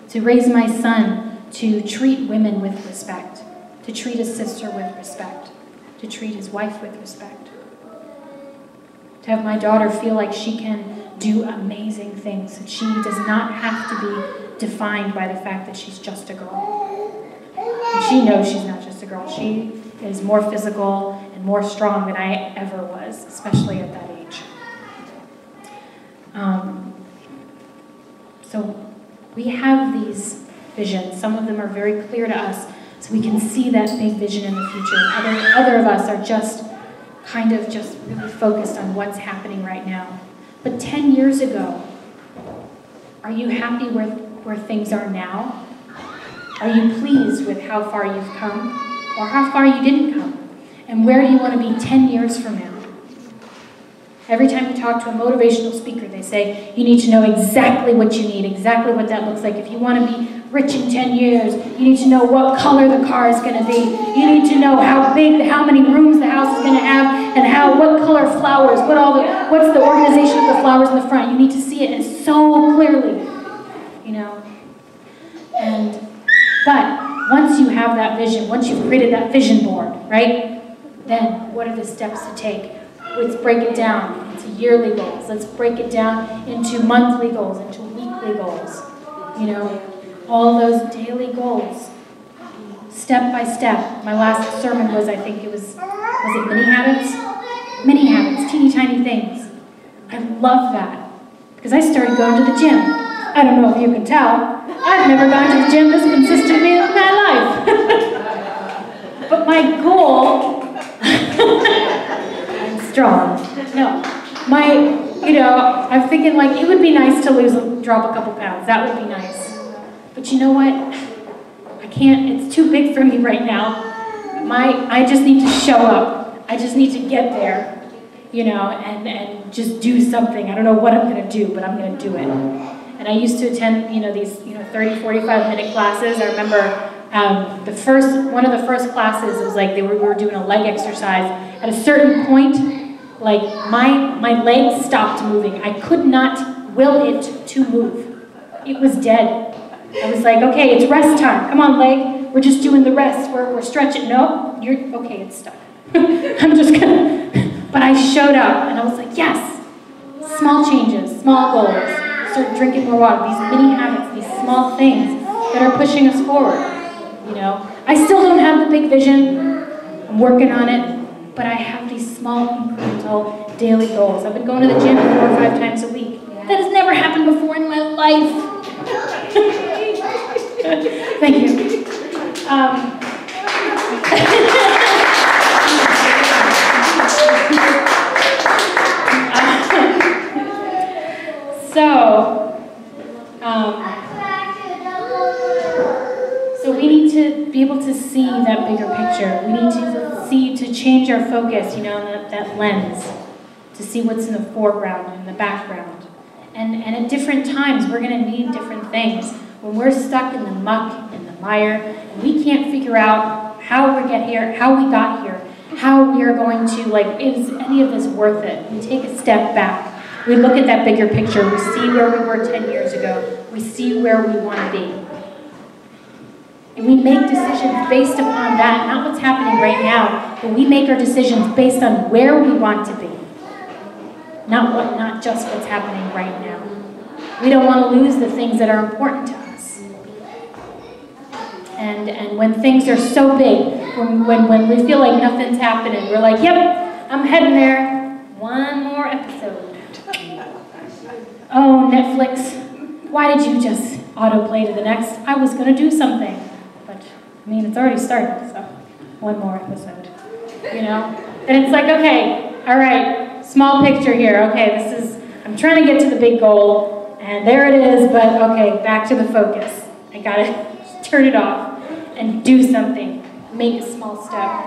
Speaker 2: To raise my son to treat women with respect, to treat his sister with respect, to treat his wife with respect. To have my daughter feel like she can do amazing things, that she does not have to be defined by the fact that she's just a girl. And she knows she's not just a girl. She is more physical and more strong than I ever was, especially at that age. So we have these visions. Some of them are very clear to us, so we can see that big vision in the future. Other of us are just kind of just really focused on what's happening right now. But 10 years ago, are you happy where things are now? Are you pleased with how far you've come or how far you didn't come? And where do you want to be 10 years from now? Every time you talk to a motivational speaker, they say, you need to know exactly what you need, exactly what that looks like. If you want to be rich in 10 years, you need to know what color the car is going to be. You need to know how many rooms the house is going to have, and what color flowers, what's the organization of the flowers in the front. You need to see it so clearly, you know. But once you have that vision, once you've created that vision board, right, then what are the steps to take? Let's break it down into yearly goals. Let's break it down into monthly goals, into weekly goals. You know, all those daily goals, step by step. My last sermon was, I think it was Was it mini habits? Mini habits, teeny tiny things. I love that because I started going to the gym. I don't know if you can tell, I've never gone to the gym this consistently in my life. But my goal, I'm strong. No, I'm thinking like it would be nice to drop a couple pounds. That would be nice. But you know what? I can't, it's too big for me right now. I just need to show up. I just need to get there, and just do something. I don't know what I'm going to do, but I'm going to do it. And I used to attend, these, 30, 45-minute classes. I remember one of the first classes, it was like we were doing a leg exercise. At a certain point, like my legs stopped moving. I could not will it to move. It was dead. I was like, okay, it's rest time. Come on, leg. We're just doing the rest. We're stretching. No, you're, okay, it's stuck. I'm just gonna, but I showed up and I was like, yes. Small changes, small goals. Start drinking more water. These mini habits, these small things that are pushing us forward. I still don't have the big vision. I'm working on it, but I have these small incremental daily goals. I've been going to the gym 4 or 5 times a week. That has never happened before in my life. Thank you. So we need to be able to see that bigger picture. We need to change our focus, that lens, to see what's in the foreground and the background. And at different times, we're going to need different things. When we're stuck in the muck, in the mire, and we can't figure out how we got here, how we are going to, is any of this worth it? We take a step back. We look at that bigger picture. We see where we were 10 years ago. We see where we want to be. And we make decisions based upon that, not what's happening right now, but we make our decisions based on where we want to be. Not just what's happening right now. We don't want to lose the things that are important to us. And when things are so big, when we feel like nothing's happening, we're like, yep, I'm heading there. One more episode. Oh, Netflix, why did you just autoplay to the next? I was going to do something. But, it's already started, so one more episode. And it's like, okay, all right, small picture here. Okay, I'm trying to get to the big goal, and there it is, but okay, back to the focus. I got to turn it off and do something, make a small step.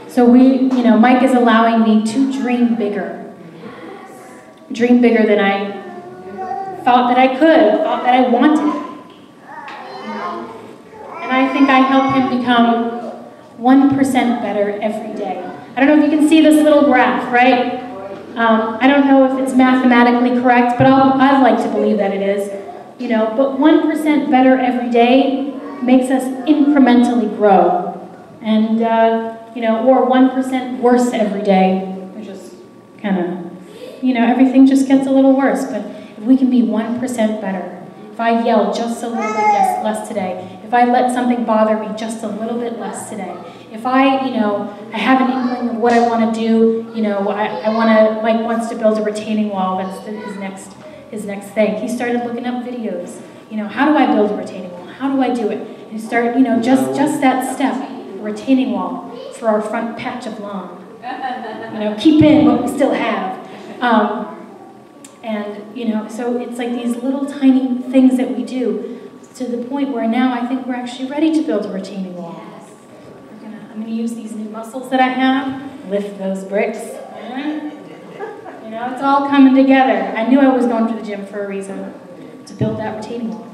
Speaker 2: So Mike is allowing me to dream bigger. Dream bigger than I thought that I could, thought that I wanted. And I think I help him become 1% better every day. I don't know if you can see this little graph, right? I don't know if it's mathematically correct, but I'd like to believe that it is. But 1% better every day makes us incrementally grow. And, or 1% worse every day, which is kind of, everything just gets a little worse. But if we can be 1% better, if I yell just a little bit less today, if I let something bother me just a little bit less today, if I have an inkling of what I want to do, Mike wants to build a retaining wall, that's his next thing. He started looking up videos, how do I build a retaining wall? How do I do it? And start, just that step, a retaining wall for our front patch of lawn. Keep in what we still have. So it's like these little tiny things that we do to the point where now I think we're actually ready to build a retaining wall. I'm going to use these new muscles that I have, lift those bricks. It's all coming together. I knew I was going to the gym for a reason, to build that retaining wall.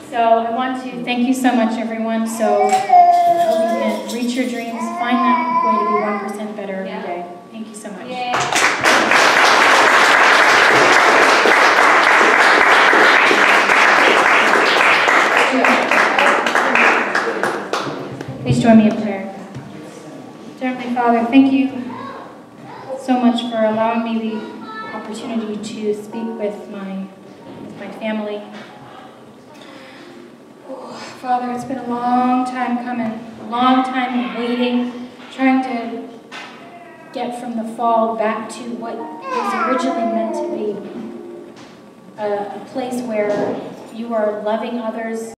Speaker 2: So I want to thank you so much, everyone. So I hope you can reach your dreams, find that way to be 1% better every day. Thank you so much. Please join me in prayer. Dear Heavenly Father, thank you so much for allowing me the opportunity to speak with my family. Oh, Father, it's been a long time coming, a long time of waiting, trying to get from the fall back to what was originally meant to be a place where you are loving others